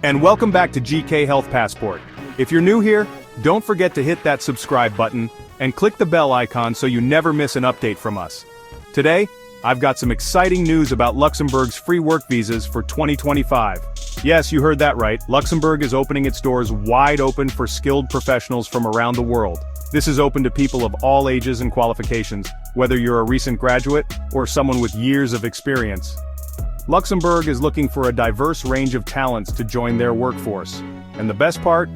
And welcome back to GK Health Passport. If you're new here, don't forget to hit that subscribe button and click the bell icon so you never miss an update from us. Today, I've got some exciting news about Luxembourg's free work visas for 2025. Yes, you heard that right. Luxembourg is opening its doors wide open for skilled professionals from around the world. This is open to people of all ages and qualifications, whether you're a recent graduate or someone with years of experience. Luxembourg is looking for a diverse range of talents to join their workforce. And the best part?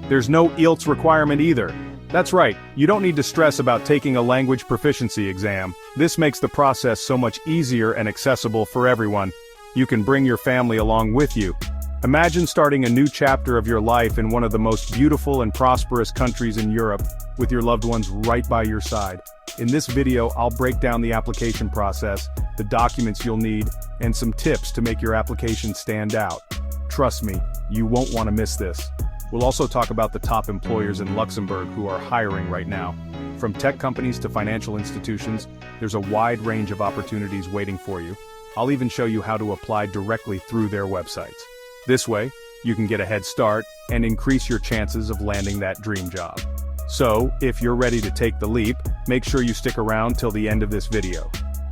There's no IELTS requirement either. That's right, you don't need to stress about taking a language proficiency exam. This makes the process so much easier and accessible for everyone. You can bring your family along with you. Imagine starting a new chapter of your life in one of the most beautiful and prosperous countries in Europe, with your loved ones right by your side. In this video, I'll break down the application process, the documents you'll need, and some tips to make your application stand out. Trust me, you won't want to miss this. We'll also talk about the top employers in Luxembourg who are hiring right now. From tech companies to financial institutions, there's a wide range of opportunities waiting for you. I'll even show you how to apply directly through their websites. This way, you can get a head start and increase your chances of landing that dream job. So, if you're ready to take the leap, make sure you stick around till the end of this video.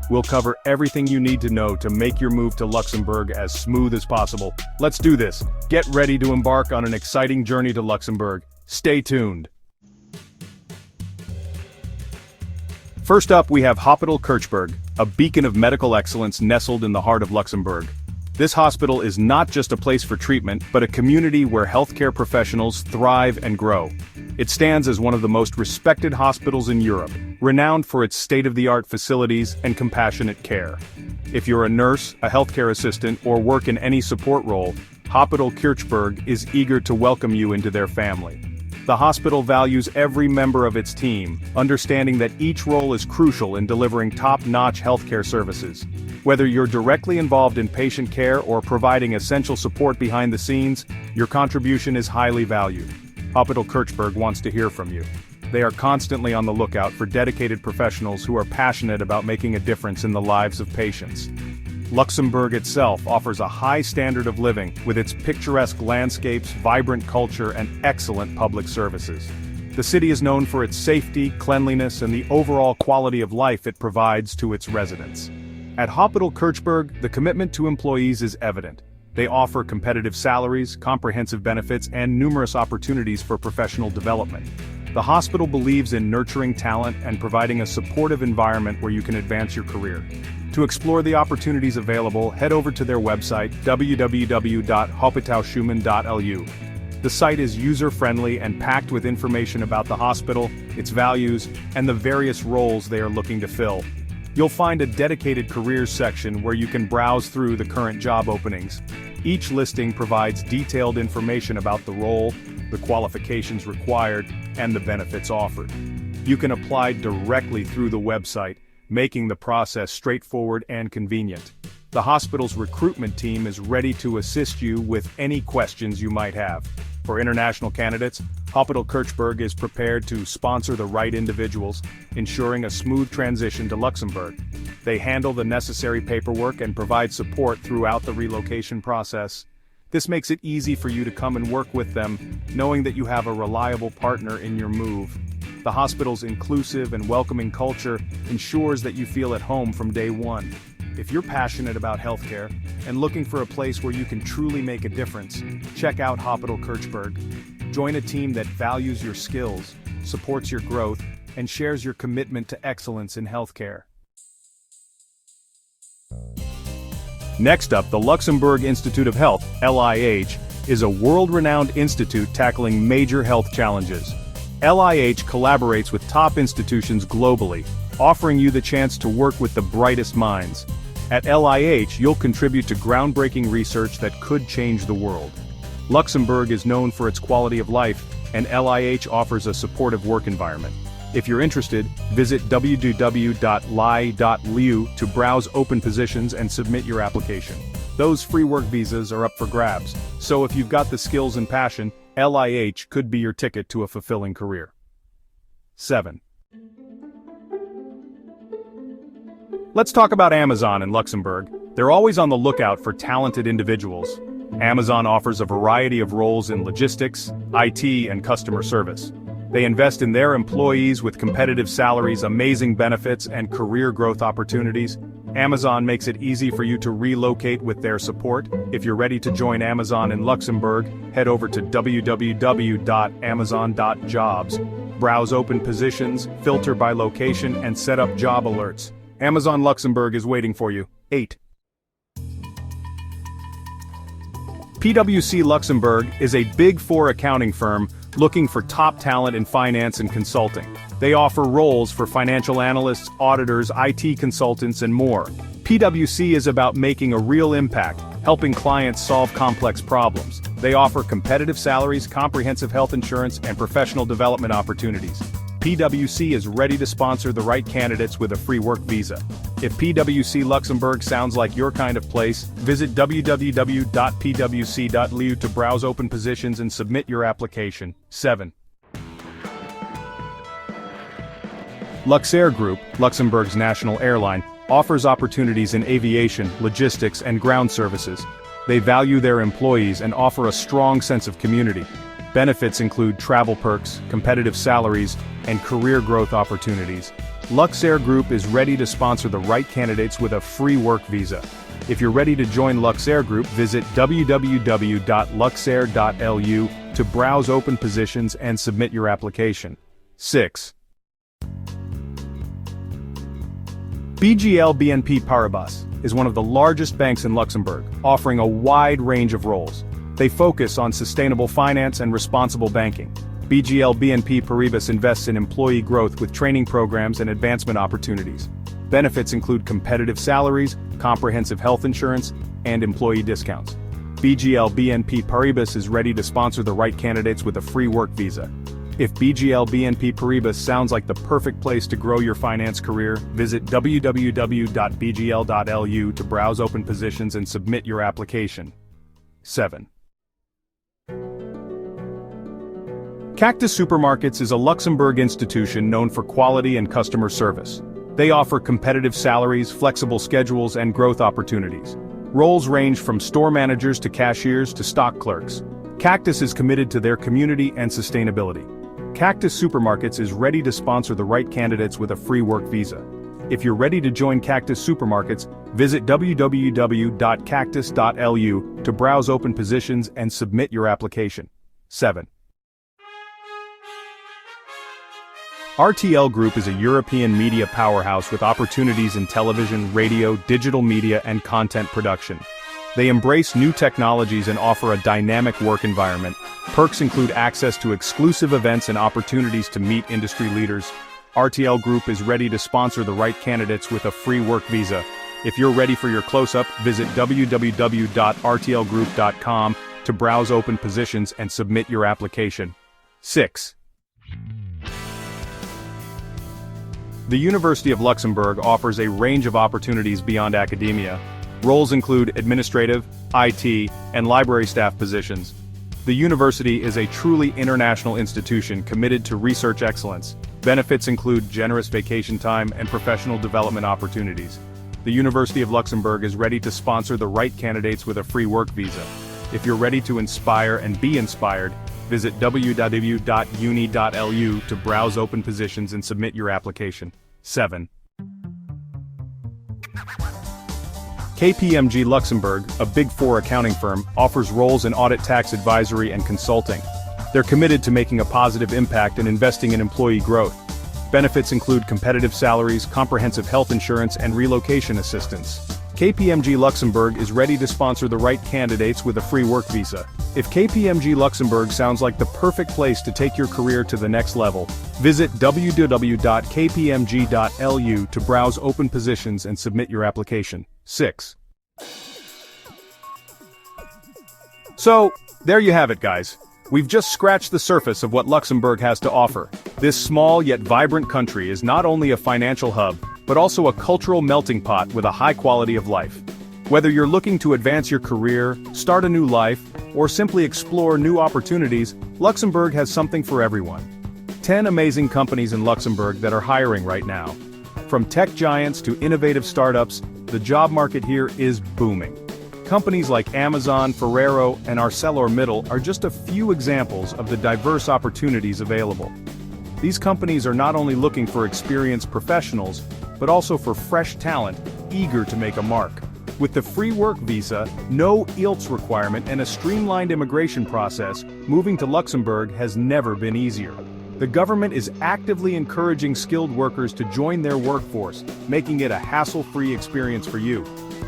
We'll cover everything you need to know to make your move to Luxembourg as smooth as possible. Let's do this. Get ready to embark on an exciting journey to Luxembourg. Stay tuned. First up, we have Hospital Kirchberg, a beacon of medical excellence nestled in the heart of Luxembourg. This hospital is not just a place for treatment, but a community where healthcare professionals thrive and grow. It stands as one of the most respected hospitals in Europe, renowned for its state-of-the-art facilities and compassionate care. If you're a nurse, a healthcare assistant, or work in any support role, Hospital Kirchberg is eager to welcome you into their family. The hospital values every member of its team, understanding that each role is crucial in delivering top-notch healthcare services. Whether you're directly involved in patient care or providing essential support behind the scenes, your contribution is highly valued. Hospital Kirchberg wants to hear from you. They are constantly on the lookout for dedicated professionals who are passionate about making a difference in the lives of patients. Luxembourg itself offers a high standard of living, with its picturesque landscapes, vibrant culture, and excellent public services. The city is known for its safety, cleanliness, and the overall quality of life it provides to its residents. At Hospital Kirchberg, the commitment to employees is evident. They offer competitive salaries, comprehensive benefits, and numerous opportunities for professional development. The hospital believes in nurturing talent and providing a supportive environment where you can advance your career. To explore the opportunities available, head over to their website, www.hospitalschumann.lu. The site is user-friendly and packed with information about the hospital, its values, and the various roles they are looking to fill. You'll find a dedicated careers section where you can browse through the current job openings. Each listing provides detailed information about the role, the qualifications required, and the benefits offered. You can apply directly through the website, making the process straightforward and convenient. The hospital's recruitment team is ready to assist you with any questions you might have. For international candidates, Hospital Kirchberg is prepared to sponsor the right individuals, ensuring a smooth transition to Luxembourg. They handle the necessary paperwork and provide support throughout the relocation process. This makes it easy for you to come and work with them, knowing that you have a reliable partner in your move. The hospital's inclusive and welcoming culture ensures that you feel at home from day one. If you're passionate about healthcare and looking for a place where you can truly make a difference, check out Hospital Kirchberg. Join a team that values your skills, supports your growth, and shares your commitment to excellence in healthcare. Next up, the Luxembourg Institute of Health, LIH, is a world-renowned institute tackling major health challenges. LIH collaborates with top institutions globally, offering you the chance to work with the brightest minds. At LIH, you'll contribute to groundbreaking research that could change the world. Luxembourg is known for its quality of life, and LIH offers a supportive work environment. If you're interested, visit www.li.lu to browse open positions and submit your application. Those free work visas are up for grabs, so if you've got the skills and passion, LIH could be your ticket to a fulfilling career. 7. Let's talk about Amazon in Luxembourg. They're always on the lookout for talented individuals. Amazon offers a variety of roles in logistics, IT, and customer service. They invest in their employees with competitive salaries, amazing benefits, and career growth opportunities. Amazon makes it easy for you to relocate with their support. If you're ready to join Amazon in Luxembourg, head over to www.amazon.jobs. Browse open positions, filter by location, and set up job alerts. Amazon Luxembourg is waiting for you. 8. PwC Luxembourg is a Big Four accounting firm looking for top talent in finance and consulting. They offer roles for financial analysts, auditors, IT consultants, and more. PwC is about making a real impact, helping clients solve complex problems. They offer competitive salaries, comprehensive health insurance, and professional development opportunities. PwC is ready to sponsor the right candidates with a free work visa. If PwC Luxembourg sounds like your kind of place, visit www.pwc.lu to browse open positions and submit your application. 7. Luxair Group, Luxembourg's national airline, offers opportunities in aviation, logistics, and ground services. They value their employees and offer a strong sense of community. Benefits include travel perks, competitive salaries, and career growth opportunities. Luxair Group is ready to sponsor the right candidates with a free work visa. If you're ready to join Luxair Group, visit www.luxair.lu to browse open positions and submit your application. 6. BNP Paribas is one of the largest banks in Luxembourg, offering a wide range of roles. They focus on sustainable finance and responsible banking. BNP Paribas invests in employee growth with training programs and advancement opportunities. Benefits include competitive salaries, comprehensive health insurance, and employee discounts. BNP Paribas is ready to sponsor the right candidates with a free work visa. If BNP Paribas sounds like the perfect place to grow your finance career, visit www.bgl.lu to browse open positions and submit your application. 7. Cactus Supermarkets is a Luxembourg institution known for quality and customer service. They offer competitive salaries, flexible schedules, and growth opportunities. Roles range from store managers to cashiers to stock clerks. Cactus is committed to their community and sustainability. Cactus Supermarkets is ready to sponsor the right candidates with a free work visa. If you're ready to join Cactus Supermarkets, visit www.cactus.lu to browse open positions and submit your application. 7. RTL Group is a European media powerhouse with opportunities in television, radio, digital media, and content production. They embrace new technologies and offer a dynamic work environment. Perks include access to exclusive events and opportunities to meet industry leaders. RTL Group is ready to sponsor the right candidates with a free work visa. If you're ready for your close-up, visit www.rtlgroup.com to browse open positions and submit your application. 6. The University of Luxembourg offers a range of opportunities beyond academia. Roles include administrative, IT, and library staff positions. The university is a truly international institution committed to research excellence. Benefits include generous vacation time and professional development opportunities. The University of Luxembourg is ready to sponsor the right candidates with a free work visa. If you're ready to inspire and be inspired, visit www.uni.lu to browse open positions and submit your application. 7. KPMG Luxembourg, a Big Four accounting firm, offers roles in audit, tax advisory, and consulting. They're committed to making a positive impact and investing in employee growth. Benefits include competitive salaries, comprehensive health insurance, and relocation assistance. KPMG Luxembourg is ready to sponsor the right candidates with a free work visa. If KPMG Luxembourg sounds like the perfect place to take your career to the next level, visit www.kpmg.lu to browse open positions and submit your application. 6. So, there you have it, guys. We've just scratched the surface of what Luxembourg has to offer. This small yet vibrant country is not only a financial hub, but also a cultural melting pot with a high quality of life. Whether you're looking to advance your career, start a new life, or simply explore new opportunities, Luxembourg has something for everyone. 10 amazing companies in Luxembourg that are hiring right now. From tech giants to innovative startups, the job market here is booming. Companies like Amazon, Ferrero, and ArcelorMittal are just a few examples of the diverse opportunities available. These companies are not only looking for experienced professionals, but also for fresh talent, eager to make a mark. With the free work visa, no IELTS requirement, and a streamlined immigration process, moving to Luxembourg has never been easier. The government is actively encouraging skilled workers to join their workforce, making it a hassle-free experience for you.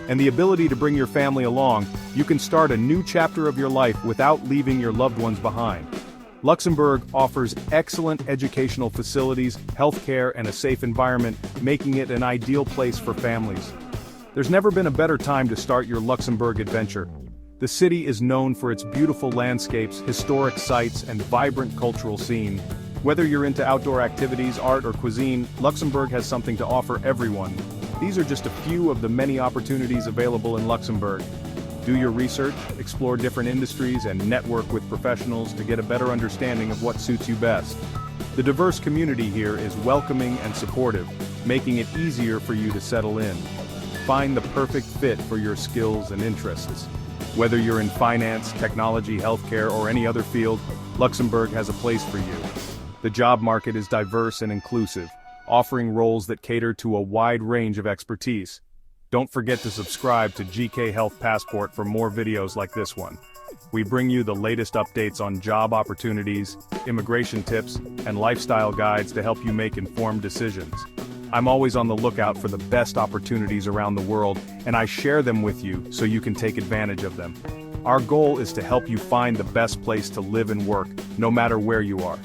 And the ability to bring your family along, you can start a new chapter of your life without leaving your loved ones behind. Luxembourg offers excellent educational facilities, healthcare, and a safe environment, making it an ideal place for families. There's never been a better time to start your Luxembourg adventure. The city is known for its beautiful landscapes, historic sites, and vibrant cultural scene. Whether you're into outdoor activities, art, or cuisine, Luxembourg has something to offer everyone. These are just a few of the many opportunities available in Luxembourg. Do your research, explore different industries, and network with professionals to get a better understanding of what suits you best. The diverse community here is welcoming and supportive, making it easier for you to settle in. Find the perfect fit for your skills and interests. Whether you're in finance, technology, healthcare, or any other field, Luxembourg has a place for you. The job market is diverse and inclusive, offering roles that cater to a wide range of expertise. Don't forget to subscribe to GK Health Passport for more videos like this one. We bring you the latest updates on job opportunities, immigration tips, and lifestyle guides to help you make informed decisions. I'm always on the lookout for the best opportunities around the world, and I share them with you so you can take advantage of them. Our goal is to help you find the best place to live and work, no matter where you are.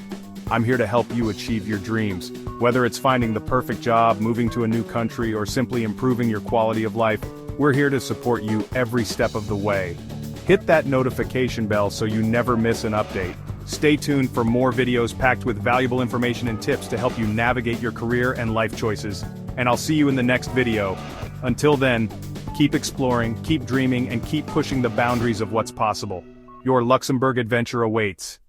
I'm here to help you achieve your dreams. Whether it's finding the perfect job, moving to a new country, or simply improving your quality of life, we're here to support you every step of the way. Hit that notification bell so you never miss an update. Stay tuned for more videos packed with valuable information and tips to help you navigate your career and life choices. And I'll see you in the next video. Until then, keep exploring, keep dreaming, and keep pushing the boundaries of what's possible. Your Luxembourg adventure awaits.